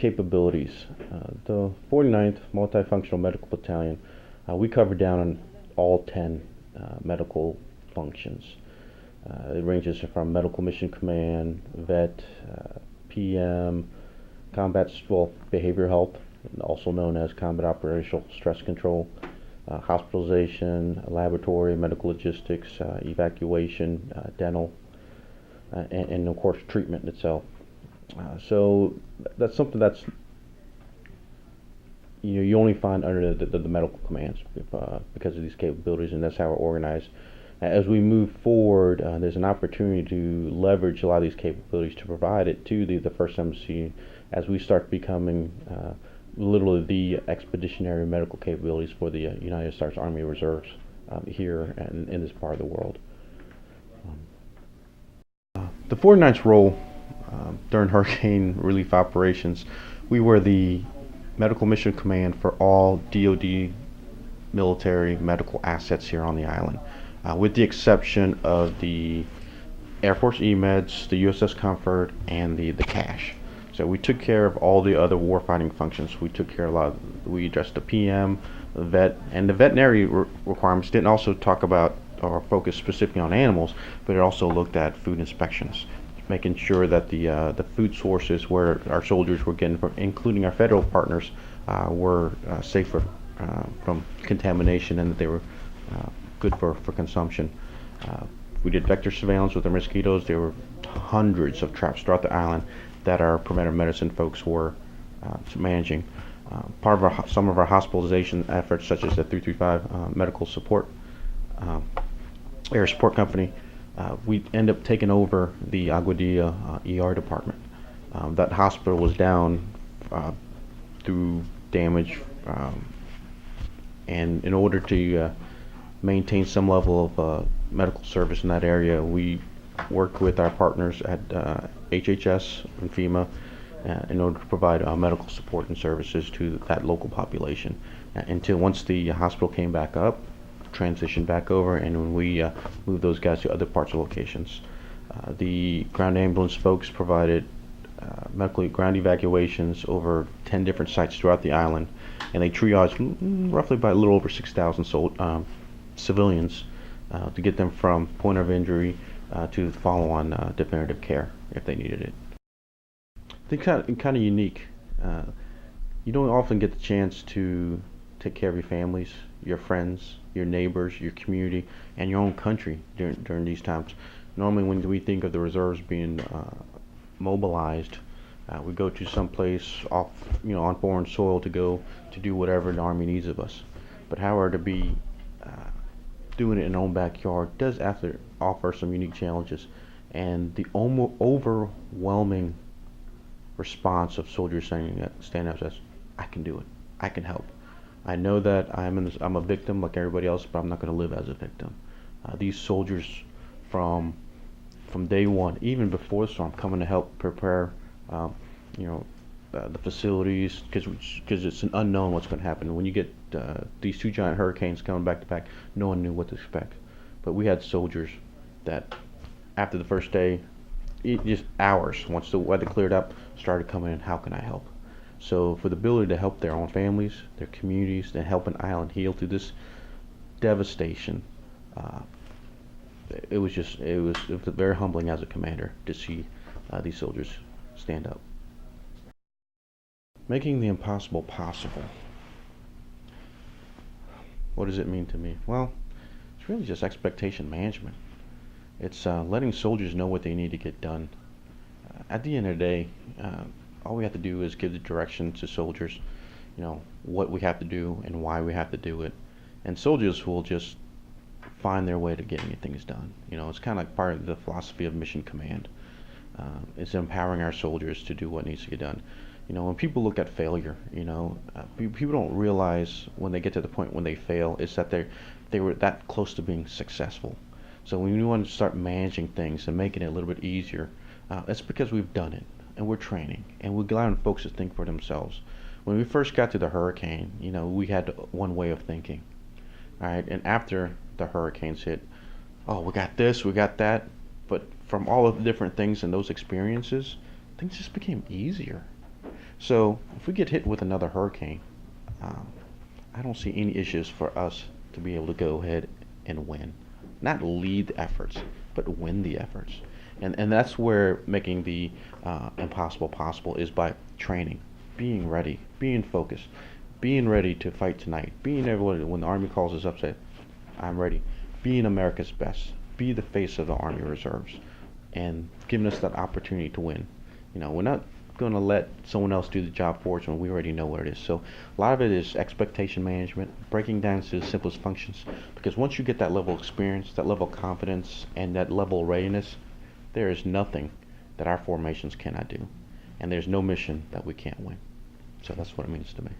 capabilities. The 49th Multifunctional Medical Battalion, we cover down on all 10 medical functions. It ranges from Medical Mission Command, Vet, PM, Behavioral Health, also known as Combat Operational Stress Control, hospitalization, laboratory, medical logistics, evacuation, dental, and of course treatment itself. So that's something that's you only find under the medical commands because of these capabilities, and that's how we're organized. As we move forward, there's an opportunity to leverage a lot of these capabilities to provide it to the First MMC as we start becoming literally the expeditionary medical capabilities for the United States Army Reserves here in this part of the world. The 49th's role during hurricane relief operations, we were the medical mission command for all DoD military medical assets here on the island, with the exception of the Air Force EMEDs, the USS Comfort, and the CASH. So we took care of all the other warfighting functions. We took care of we addressed the PM, the vet, and the veterinary requirements didn't also talk about or focus specifically on animals, but it also looked at food inspections, making sure that the food sources where our soldiers were getting from, including our federal partners, were safer from contamination and that they were good for consumption. We did vector surveillance with the mosquitoes. There were hundreds of traps throughout the island that our preventive medicine folks were managing. Part of some of our hospitalization efforts, such as the 335 Medical Support Air Support Company, we end up taking over the Aguadilla ER department. That hospital was down through damage, and in order to maintain some level of medical service in that area, we worked with our partners at HHS and FEMA in order to provide medical support and services to that local population until once the hospital came back up, transitioned back over, and when we moved those guys to other parts of locations. The ground ambulance folks provided medical ground evacuations over 10 different sites throughout the island, and they triaged roughly by a little over 6,000 civilians to get them from point of injury to follow-on definitive care if they needed it. It's kind of unique. You don't often get the chance to take care of your families, your friends, your neighbors, your community, and your own country during these times. Normally, when we think of the reserves being mobilized, we go to some place off, on foreign soil to go to do whatever the Army needs of us. But however, to be doing it in our own backyard does offer some unique challenges, and the overwhelming response of soldiers stand up says, "I can do it. I can help. I know that I'm a victim like everybody else, but I'm not going to live as a victim." These soldiers from day one, even before the storm, coming to help prepare, the facilities, because it's an unknown what's going to happen. When you get these two giant hurricanes coming back to back, no one knew what to expect. But we had soldiers that, after the first day, just hours, once the weather cleared up, started coming in, how can I help? So for the ability to help their own families, their communities, and help an island heal through this devastation, it was very humbling as a commander to see these soldiers stand up. Making the impossible possible. What does it mean to me? Well, it's really just expectation management. It's letting soldiers know what they need to get done. At the end of the day, all we have to do is give the direction to soldiers, what we have to do and why we have to do it. And soldiers will just find their way to getting things done. It's kind of like part of the philosophy of mission command. It's empowering our soldiers to do what needs to get done. When people look at failure, people don't realize when they get to the point when they fail, is that they were that close to being successful. So when we want to start managing things and making it a little bit easier, that's because we've done it and we're training and we're allowing folks to think for themselves. When we first got to the hurricane, we had one way of thinking, all right? And after the hurricanes hit, oh, we got this, we got that, but from all of the different things and those experiences, things just became easier. So if we get hit with another hurricane, um, I don't see any issues for us to be able to go ahead and win. Not lead the efforts, but win the efforts. And that's where making the impossible possible is by training, being ready, being focused, being ready to fight tonight, being able to, when the Army calls us up, say, I'm ready. Being America's best, be the face of the Army Reserves, and giving us that opportunity to win. We're not going to let someone else do the job for us when we already know what it is. So a lot of it is expectation management, breaking down to the simplest functions. Because once you get that level of experience, that level of confidence, and that level of readiness, there is nothing that our formations cannot do. And there's no mission that we can't win. So that's what it means to me.